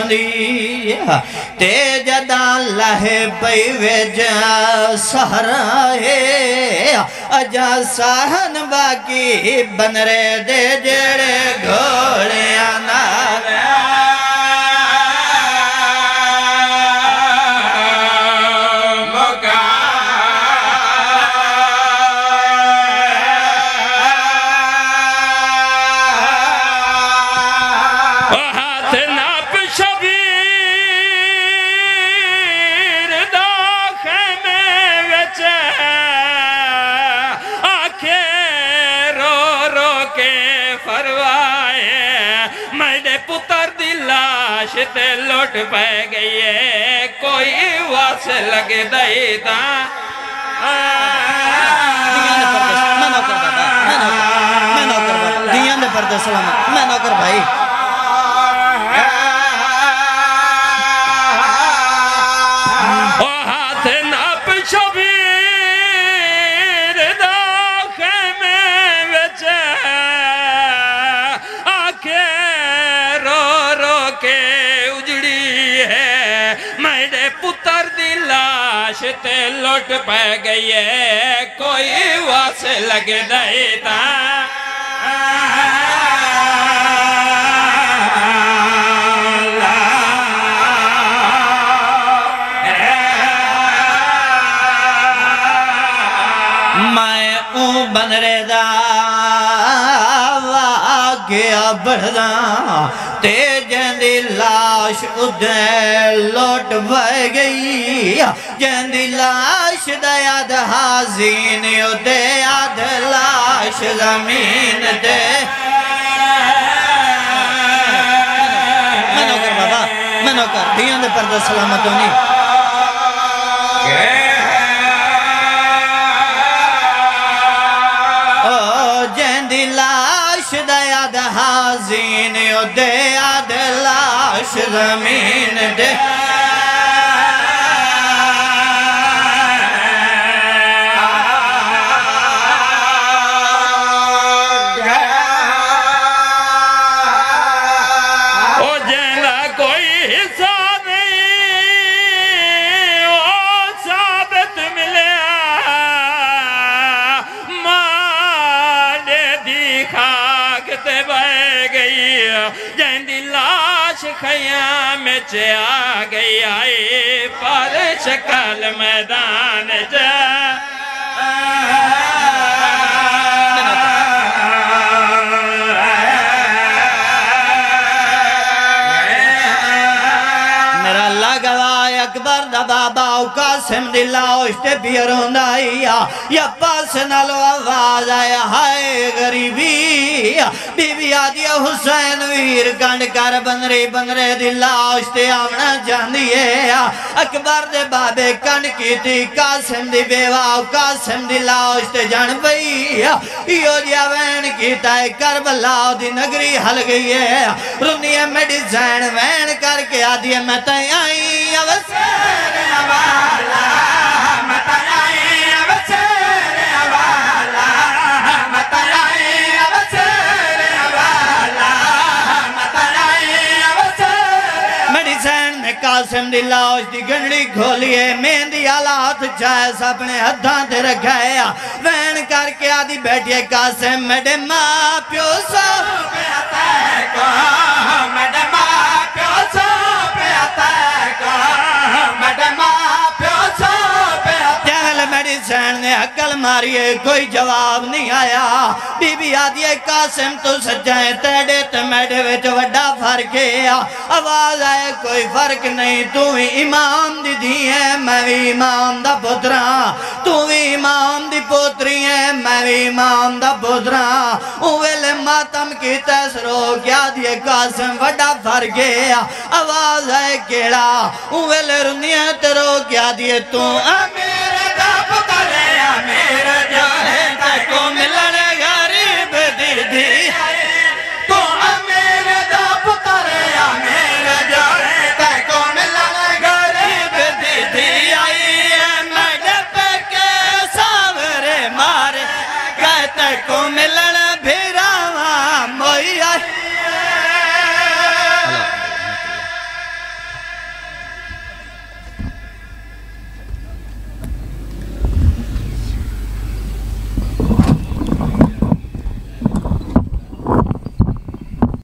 दी ते जदा लहे पई वेज सहरा है अजा सहन बाकी बनरे दे जेड़े घोड़ियां ना ते लौट पै गई है कोई वास लगे दईता दिया ने पर्दे सलामत मैं नौकर भाई ओ हाथ नाप शबीर दाखे में विच आखे रो रो के ते लौट पै गई है कोई वास लगे दईता मैं बनरे दा वागया बढ़दा ते जंदी लाश उदे लौट पै गई जंदी लाश दयाद हाजीन उदे आद लाश जमीन दे मैं नौकर बाबा मैं नौकर दिया दे पर्दा सलामत होनी ओ जंदी लाश दयाद हाजीन उदे आद लाश जमीन दे खयाम च आ गई आई पर शक्ल मैदान च मेरा लगवा अकबर दा बाबा कासिम दी लाश ते पियर होंदा या पास नालो आवाज आया हाय गरीबी बीबी आदिया हुसैन वीर कंड कर बनरे बनरे दी लाश ते आवना चाहती है अकबर दे बाबे कंड कीती कासिम दी बेवा कासिम दी लाश ते जान पई इहो जिहा वैन कीता है करबला दी नगरी हल गई है रुनिया मेडिसन वैन करके आदि मैं तय आई अवसर वाला मैं तय आई अवसर वाला मैं तय आई कासिम दी लाश दी गंढड़ी खोलिए मेहंदी आला हाथ चाहे अपने हथा ते रखाया वैन करके आदि बैठिए कासिम मेरे माँ प्यो सो मेरे माँ प्यो सो मेरे माँ प्यो सो मेडिसन ने अकल मारिए कोई जवाब नहीं आया बीबी आदि कासिम तू सच्चा है तेरे ते मेरे विच वड्डा फर्क है आवाज आए कोई फर्क नहीं तू भी इमाम दी धी है मैं भी इमाम दा पुत्रा तू भी इमाम दी पोतरी है मैं भी इमाम दा पुत्रा उवेले मातम की तसरो क्या दिए कासिम वड्डा फर्क है आवाज आए केड़ा उवेले रुनिया तेरो क्या दिए तू मेरे दा पुकारे मेरे जो है को मिला